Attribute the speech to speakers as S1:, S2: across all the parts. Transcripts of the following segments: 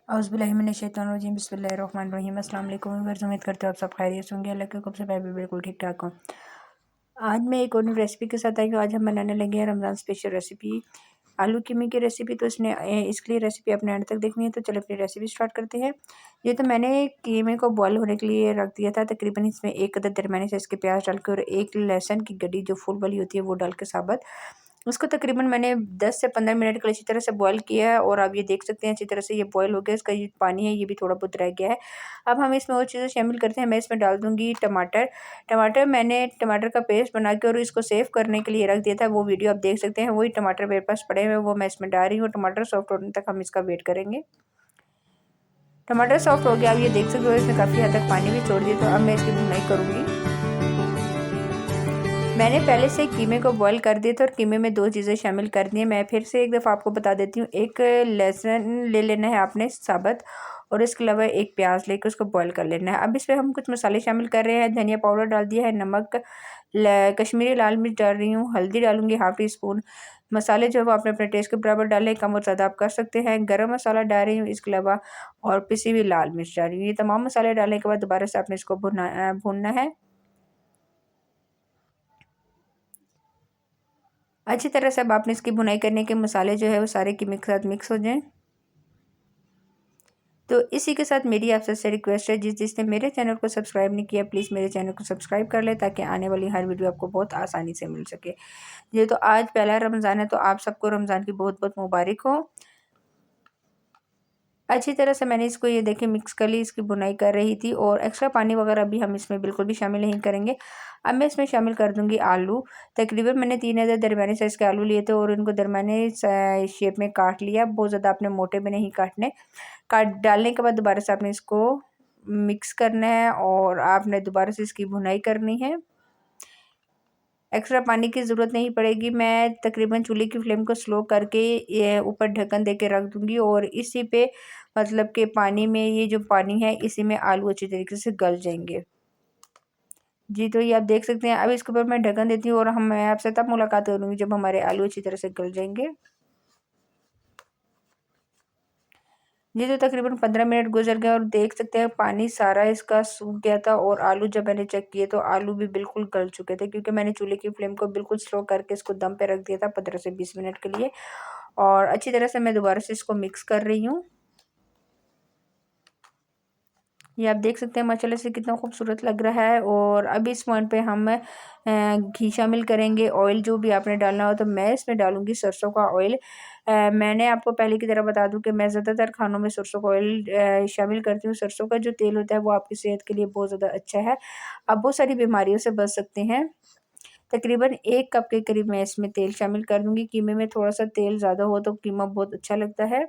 S1: औज़ुबिल्लाहिमिनश्शैतानिर्रजीम बिस्मिल्लाहिर्रहमानिर्रहीम अस्सलाम वालेकुम व्यूअर्स, उम्मीद करते हो आप सब खैरियत होंगे। अल्लाह के हुक्म से मैं भी बिल्कुल ठीक ठाक हूँ। आज मैं एक और न्यू रेसिपी के साथ आई हूँ। आज हम बनाने लगे हैं रमज़ान स्पेशल रेसिपी आलू कीमे की रेसिपी। तो इसके लिए रेसिपी अपने एंड तक देखनी है। तो चलो अपनी रेसिपी स्टार्ट करते हैं। ये तो मैंने कीमे को बॉयल होने के लिए रख दिया था। तकरीबन इसमें एक अदद दरमियाने साइज़ के प्याज डाल के और एक लहसुन की गड्डी जो फुल वाली होती है वो डाल के साबुत उसको तकरीबन मैंने 10 से 15 मिनट के लिए अच्छी तरह से बॉयल किया है। और आप ये देख सकते हैं अच्छी तरह से ये बॉयल हो गया। इसका ये पानी है ये भी थोड़ा बहुत रह गया है। अब हम इसमें और चीज़ें शामिल करते हैं। मैं इसमें डाल दूँगी टमाटर मैंने टमाटर का पेस्ट बना के और इसको सेव करने के लिए रख दिया था। वो वीडियो आप देख सकते हैं। वही टमाटर मेरे पास पड़े हुए वो मैं इसमें डाल रही हूँ। टमाटर सॉफ्ट होने तक हम इसका वेट करेंगे। टमाटर सॉफ्ट हो गया। आप ये देख सकते हो इसने काफ़ी हद तक पानी भी छोड़ दिया। तो अब मैं इसकी भुनाई करूँगी। मैंने पहले से कीमे को बॉईल कर दिया था और कीमे में 2 चीज़ें शामिल कर दी हैं। मैं फिर से एक दफ़ा आपको बता देती हूँ। एक लहसुन ले लेना है आपने साबुत और इसके अलावा एक प्याज लेकर उसको बॉईल कर लेना है। अब इसमें हम कुछ मसाले शामिल कर रहे हैं। धनिया पाउडर डाल दिया है, नमक, कश्मीरी लाल मिर्च डाल रही हूँ, हल्दी डालूँगी हाफ़ टी स्पून। मसाले जो है वो आपने अपने टेस्ट के बराबर डालें, कम और ज़्यादा आप कर सकते हैं। गरम मसाला डाल रही हूँ इसके अलावा और पिसी हुई लाल मिर्च डाल रही हूँ। ये तमाम मसाले डालने के बाद दोबारा से आपने इसको भूनना है अच्छी तरह से। अब आपने इसकी भुनाई करने के मसाले जो है वो सारे कीमे के साथ मिक्स हो जाएं। तो इसी के साथ मेरी आपसे से रिक्वेस्ट है जिसने मेरे चैनल को सब्सक्राइब नहीं किया प्लीज़ मेरे चैनल को सब्सक्राइब कर ले ताकि आने वाली हर वीडियो आपको बहुत आसानी से मिल सके। ये तो आज पहला रमज़ान है तो आप सबको रमज़ान की बहुत बहुत मुबारक हो। अच्छी तरह से मैंने इसको ये देखिए मिक्स कर ली। इसकी बुनाई कर रही थी और एक्स्ट्रा पानी वगैरह भी हम इसमें बिल्कुल भी शामिल नहीं करेंगे। अब मैं इसमें शामिल कर दूंगी आलू। तकरीबन मैंने 3 अदद दरमियाने साइज़ के आलू लिए थे और इनको दरमियाने शेप में काट लिया। बहुत ज़्यादा आपने मोटे में नहीं काटने। काट डालने के बाद दोबारा से आपने इसको मिक्स करना है और आपने दोबारा से इसकी भुनाई करनी है। एक्स्ट्रा पानी की ज़रूरत नहीं पड़ेगी। मैं तकरीबन चूल्हे की फ्लेम को स्लो करके ये ऊपर ढक्कन दे के रख दूँगी और इसी पे मतलब कि पानी में ये जो पानी है इसी में आलू अच्छी तरीके से गल जाएंगे। जी तो ये आप देख सकते हैं। अब इसके ऊपर मैं ढक्कन देती हूँ और मैं आपसे तब मुलाकात करूँगी जब हमारे आलू अच्छी तरह से गल जाएंगे। जी तो तकरीबन 15 मिनट गुजर गए और देख सकते हैं पानी सारा इसका सूख गया था और आलू जब मैंने चेक किए तो आलू भी बिल्कुल गल चुके थे क्योंकि मैंने चूल्हे की फ्लेम को बिल्कुल स्लो करके इसको दम पे रख दिया था 15 से 20 मिनट के लिए। और अच्छी तरह से मैं दोबारा से इसको मिक्स कर रही हूँ। ये आप देख सकते हैं माशाल्लाह से कितना खूबसूरत लग रहा है। और अभी इस पॉइंट पे हम घी शामिल करेंगे। ऑयल जो भी आपने डालना हो तो मैं इसमें डालूंगी सरसों का ऑयल। मैंने आपको पहले की तरह बता दूं कि मैं ज़्यादातर खानों में सरसों का ऑयल शामिल करती हूँ। सरसों का जो तेल होता है वो आपकी सेहत के लिए बहुत ज़्यादा अच्छा है। आप बहुत सारी बीमारियों से बच सकते हैं। तकरीबन 1 कप के करीब मैं इसमें तेल शामिल कर दूंगी। कीमे में थोड़ा सा तेल ज़्यादा हो तो कीमा बहुत अच्छा लगता है।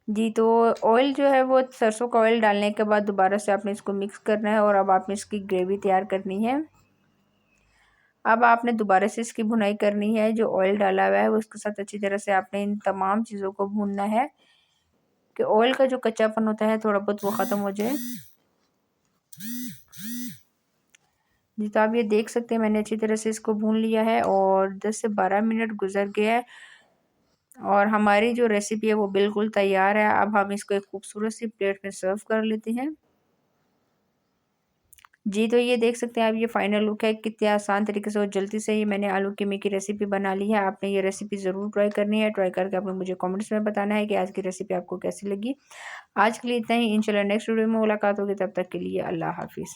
S1: जी तो ऑयल जो है वो सरसों का ऑयल डालने के बाद दोबारा से आपने इसको मिक्स करना है और अब आपने इसकी ग्रेवी तैयार करनी है। अब आपने दोबारा से इसकी भुनाई करनी है। जो ऑयल डाला हुआ है वो उसके साथ अच्छी तरह से आपने इन तमाम चीज़ों को भूनना है कि ऑयल का जो कच्चापन होता है थोड़ा बहुत वो ख़त्म हो जाए। जी तो आप ये देख सकते हैं मैंने अच्छी तरह से इसको भून लिया है और 10 से 12 मिनट गुजर गया है और हमारी जो रेसिपी है वो बिल्कुल तैयार है। अब हम इसको एक खूबसूरत सी प्लेट में सर्व कर लेते हैं। जी तो ये देख सकते हैं आप ये फाइनल लुक है। कितने आसान तरीके से और जल्दी से ही मैंने आलू कीमे की रेसिपी बना ली है। आपने ये रेसिपी ज़रूर ट्राई करनी है। ट्राई करके आपने मुझे कमेंट्स में बताना है कि आज की रेसिपी आपको कैसी लगी। आज के लिए इतना ही। इंशाल्लाह नेक्स्ट वीडियो में मुलाकात होगी। तब तक के लिए अल्लाह हाफिज़।